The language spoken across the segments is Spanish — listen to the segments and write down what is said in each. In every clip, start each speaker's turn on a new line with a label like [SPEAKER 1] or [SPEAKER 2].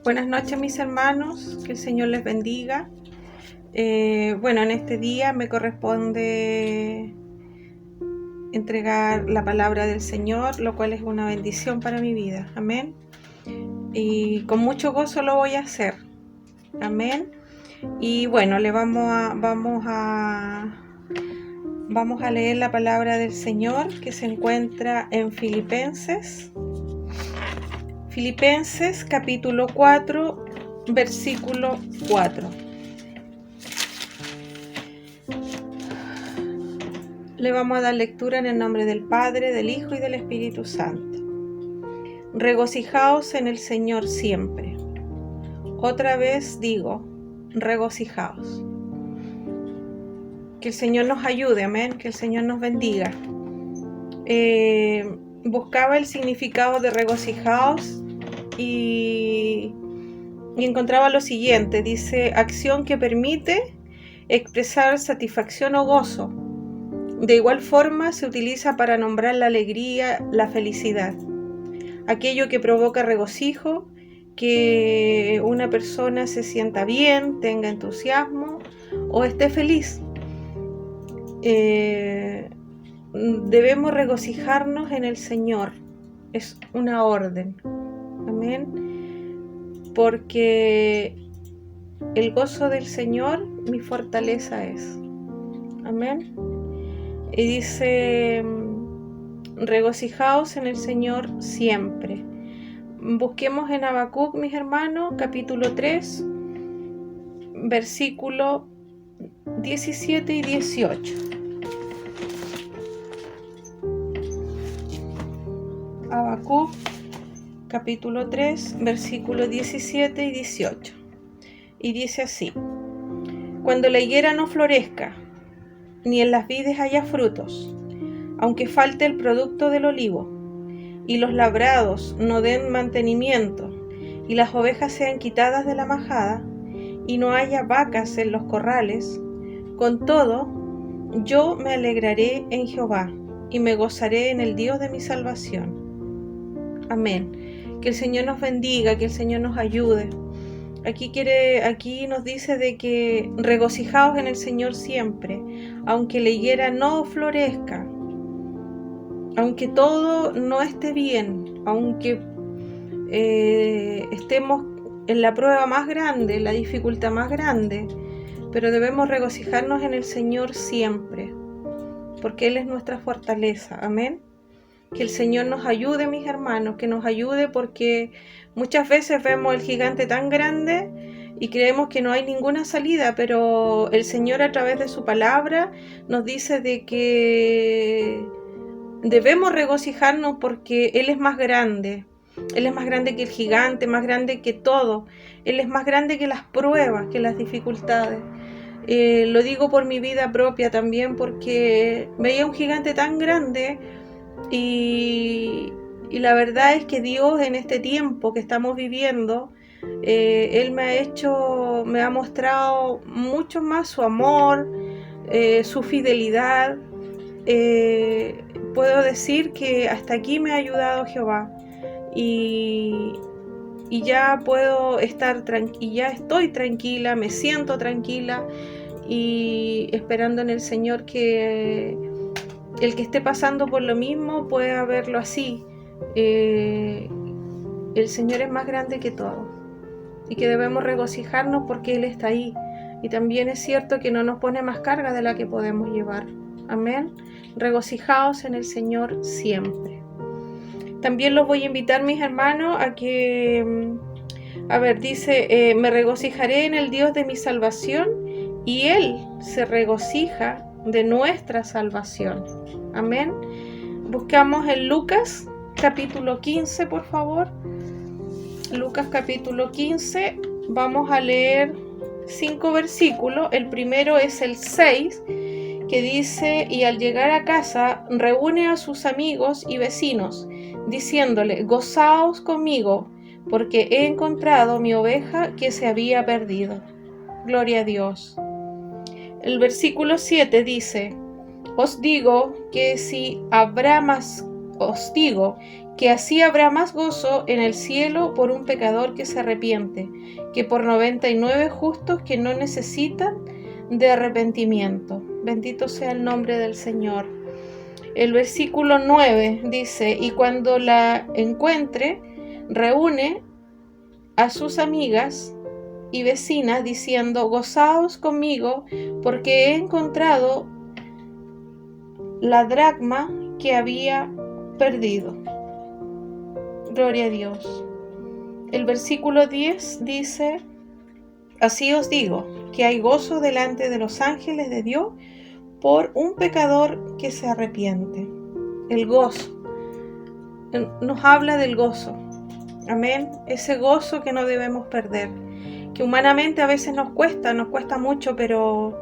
[SPEAKER 1] Buenas noches, mis hermanos, que el Señor les bendiga. En este día me corresponde entregar la palabra del Señor, lo cual es una bendición para mi vida. Amén. Y con mucho gozo lo voy a hacer. Amén. Y bueno, vamos a leer la palabra del Señor que se encuentra en Filipenses capítulo 4, versículo 4. Le vamos a dar lectura en el nombre del Padre, del Hijo y del Espíritu Santo. Regocijaos en el Señor siempre. Otra vez digo, regocijaos. Que el Señor nos ayude, amén, que el Señor nos bendiga. Buscaba el significado de regocijaos y encontraba lo siguiente. Dice, acción que permite expresar satisfacción o gozo. De igual forma se utiliza para nombrar la alegría, la felicidad, aquello que provoca regocijo, que una persona se sienta bien, tenga entusiasmo o esté feliz. Debemos regocijarnos en el Señor, es una orden, amén, porque el gozo del Señor mi fortaleza es, amén. Y dice, regocijaos en el Señor siempre. Busquemos en Habacuc, mis hermanos, capítulo 3, versículo 17 y 18. Habacuc, capítulo 3, versículo 17 y 18. Y dice así: cuando la higuera no florezca, ni en las vides haya frutos, aunque falte el producto del olivo, y los labrados no den mantenimiento, y las ovejas sean quitadas de la majada, y no haya vacas en los corrales, con todo, yo me alegraré en Jehová, y me gozaré en el Dios de mi salvación. Amén. Que el Señor nos bendiga, que el Señor nos ayude. Aquí nos dice de que regocijaos en el Señor siempre, aunque la higuera no florezca, aunque todo no esté bien, aunque estemos en la prueba más grande, la dificultad más grande, pero debemos regocijarnos en el Señor siempre, porque Él es nuestra fortaleza. Amén. Que el Señor nos ayude, mis hermanos, que nos ayude, porque muchas veces vemos el gigante tan grande y creemos que no hay ninguna salida, pero el Señor a través de su palabra nos dice de que debemos regocijarnos porque Él es más grande. Él es más grande que el gigante, más grande que todo. Él es más grande que las pruebas, que las dificultades. Lo digo por mi vida propia también, porque veía un gigante tan grande y la verdad es que Dios, en este tiempo que estamos viviendo, Él me ha mostrado mucho más su amor, su fidelidad. Puedo decir que hasta aquí me ha ayudado Jehová, y ya puedo estar y ya estoy tranquila, me siento tranquila y esperando en el Señor que el que esté pasando por lo mismo pueda verlo así. El Señor es más grande que todo y que debemos regocijarnos porque Él está ahí, y también es cierto que no nos pone más carga de la que podemos llevar. Amén. Regocijaos en el Señor siempre. También los voy a invitar, mis hermanos, a que, dice, me regocijaré en el Dios de mi salvación, y Él se regocija de nuestra salvación. Amén. Buscamos en Lucas capítulo 15, por favor. Lucas capítulo 15, vamos a leer 5 versículos. El primero es el 6, que dice: y al llegar a casa reúne a sus amigos y vecinos, diciéndole: gozaos conmigo, porque he encontrado mi oveja que se había perdido. Gloria a Dios. El versículo 7 dice: os digo que que así habrá más gozo en el cielo por un pecador que se arrepiente, que por 99 justos que no necesitan de arrepentimiento. Bendito sea el nombre del Señor. El versículo 9 dice: y cuando la encuentre, reúne a sus amigas y vecinas diciendo: gozaos conmigo, porque he encontrado la dracma que había perdido. Gloria a Dios. El versículo 10 dice: así os digo, que hay gozo delante de los ángeles de Dios por un pecador que se arrepiente. El gozo. Nos habla del gozo. Amén. Ese gozo que no debemos perder. Que humanamente a veces nos cuesta mucho, pero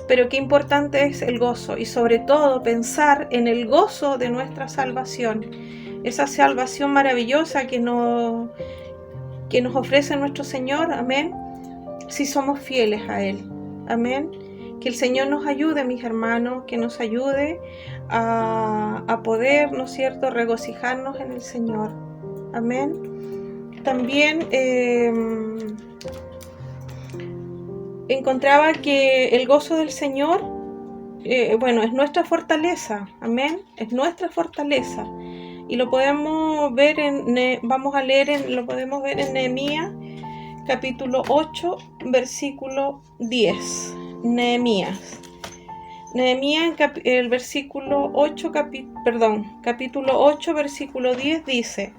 [SPEAKER 1] qué importante es el gozo. Y sobre todo pensar en el gozo de nuestra salvación. Esa salvación maravillosa que nos ofrece nuestro Señor, amén, si somos fieles a Él, amén. Que el Señor nos ayude, mis hermanos, que nos ayude a poder, ¿no es cierto?, regocijarnos en el Señor, amén. También encontraba que el gozo del Señor, es nuestra fortaleza, amén, es nuestra fortaleza. Y lo podemos ver lo podemos ver en Nehemías capítulo 8, versículo 10. Nehemías, el versículo 8, capítulo 8, versículo 10 dice: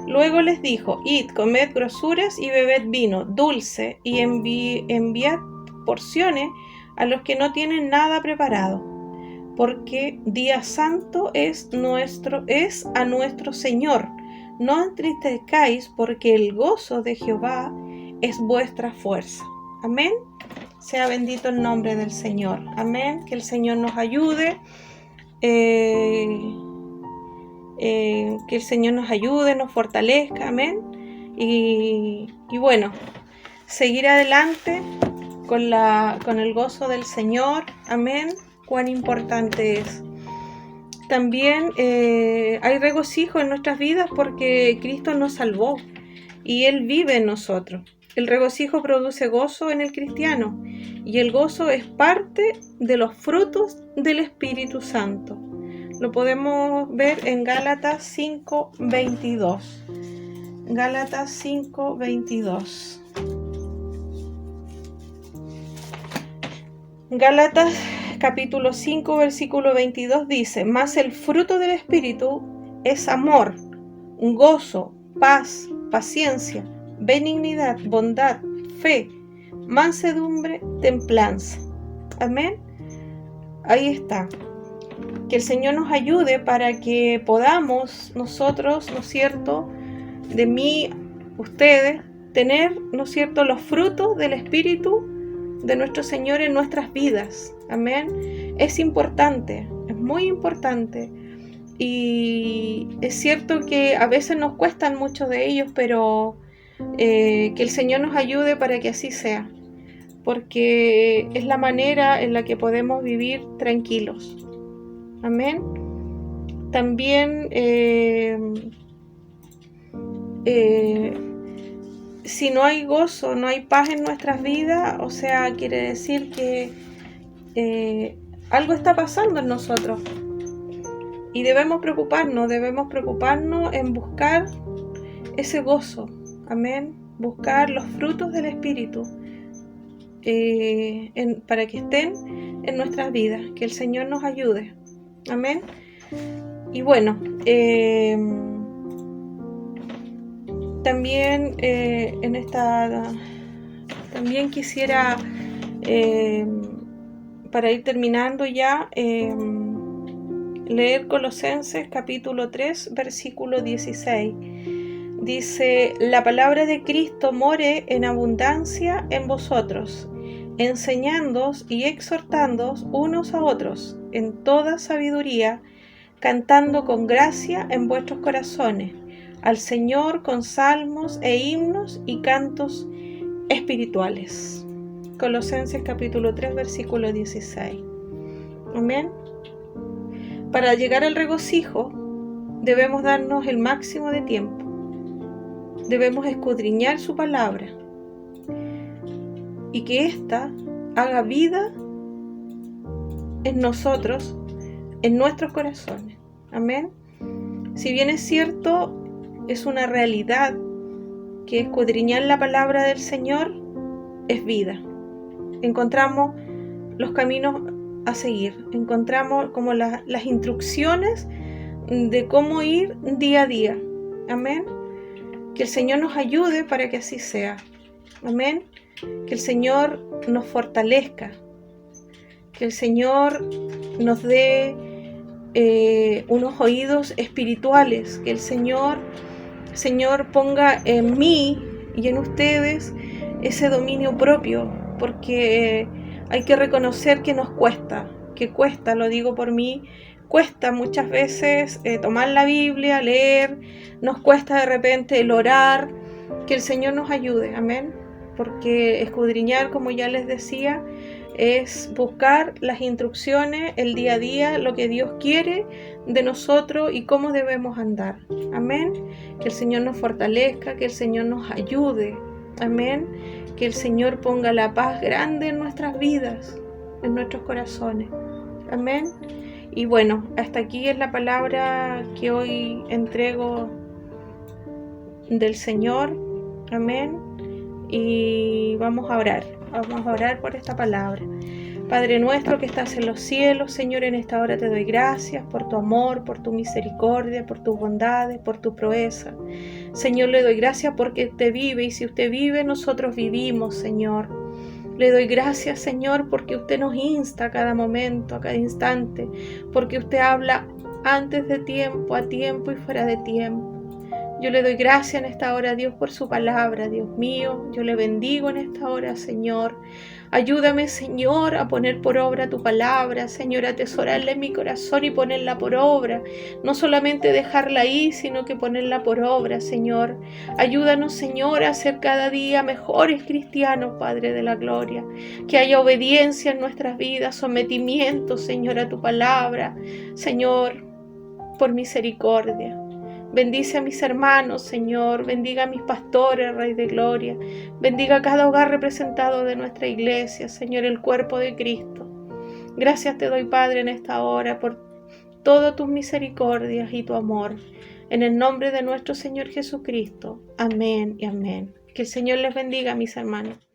[SPEAKER 1] luego les dijo: id, comed grosuras y bebed vino dulce, y enviad porciones a los que no tienen nada preparado, porque día santo es a nuestro Señor. No entristezcáis, porque el gozo de Jehová es vuestra fuerza. Amén. Sea bendito el nombre del Señor. Amén. Que el Señor nos ayude. Que el Señor nos ayude, nos fortalezca. Amén. Y bueno, seguir adelante con el gozo del Señor. Amén. Cuán importante es. También hay regocijo en nuestras vidas porque Cristo nos salvó y Él vive en nosotros. El regocijo produce gozo en el cristiano y el gozo es parte de los frutos del Espíritu Santo. Lo podemos ver en Gálatas 5:22. Gálatas 5:22. Gálatas capítulo 5, versículo 22 dice: mas el fruto del Espíritu es amor, gozo, paz, paciencia, benignidad, bondad, fe, mansedumbre, templanza. Amén. Ahí está. Que el Señor nos ayude para que podamos nosotros, ¿no es cierto?, de mí, ustedes, tener, ¿no es cierto?, los frutos del Espíritu de nuestro Señor en nuestras vidas. Amén. Es importante, es muy importante. Y es cierto que a veces nos cuestan muchos de ellos, pero que el Señor nos ayude para que así sea, porque es la manera en la que podemos vivir tranquilos. Amén. También si no hay gozo, no hay paz en nuestras vidas, o sea, quiere decir que algo está pasando en nosotros y debemos preocuparnos en buscar ese gozo, amén, buscar los frutos del Espíritu para que estén en nuestras vidas, que el Señor nos ayude, amén. Y bueno, también también quisiera, para ir terminando ya, leer Colosenses capítulo 3, versículo 16. Dice: la palabra de Cristo more en abundancia en vosotros, enseñándoos y exhortándoos unos a otros en toda sabiduría, cantando con gracia en vuestros corazones al Señor con salmos e himnos y cantos espirituales. Colosenses capítulo 3, versículo 16. Amén. Para llegar al regocijo debemos darnos el máximo de tiempo. Debemos escudriñar su palabra y que ésta haga vida en nosotros, en nuestros corazones. Amén. Si bien es cierto, es una realidad que escudriñar la palabra del Señor es vida. Encontramos los caminos a seguir, encontramos como las instrucciones de cómo ir día a día. Amén. Que el Señor nos ayude para que así sea. Amén. Que el Señor nos fortalezca. Que el Señor nos dé unos oídos espirituales. Que el Señor ponga en mí y en ustedes ese dominio propio. Porque hay que reconocer que nos cuesta. Que cuesta, lo digo por mí. Cuesta muchas veces tomar la Biblia, leer, nos cuesta de repente el orar, que el Señor nos ayude, amén, porque escudriñar, como ya les decía, es buscar las instrucciones, el día a día, lo que Dios quiere de nosotros y cómo debemos andar, amén, que el Señor nos fortalezca, que el Señor nos ayude, amén, que el Señor ponga la paz grande en nuestras vidas, en nuestros corazones, amén. Y bueno, hasta aquí es la palabra que hoy entrego del Señor. Amén. Y vamos a orar por esta palabra. Padre nuestro que estás en los cielos, Señor, en esta hora te doy gracias por tu amor, por tu misericordia, por tus bondades, por tu proeza. Señor, le doy gracias porque usted vive y si usted vive, nosotros vivimos, Señor. Le doy gracias, Señor, porque usted nos insta a cada momento, a cada instante, porque usted habla antes de tiempo, a tiempo y fuera de tiempo. Yo le doy gracias en esta hora, Dios, por su palabra, Dios mío. Yo le bendigo en esta hora, Señor. Ayúdame, Señor, a poner por obra tu palabra, Señor, a atesorarla en mi corazón y ponerla por obra. No solamente dejarla ahí, sino que ponerla por obra, Señor. Ayúdanos, Señor, a ser cada día mejores cristianos, Padre de la gloria. Que haya obediencia en nuestras vidas, sometimiento, Señor, a tu palabra. Señor, por misericordia. Bendice a mis hermanos, Señor. Bendiga a mis pastores, Rey de Gloria. Bendiga a cada hogar representado de nuestra iglesia, Señor, el cuerpo de Cristo. Gracias te doy, Padre, en esta hora por todas tus misericordias y tu amor. En el nombre de nuestro Señor Jesucristo. Amén y amén. Que el Señor les bendiga, mis hermanos.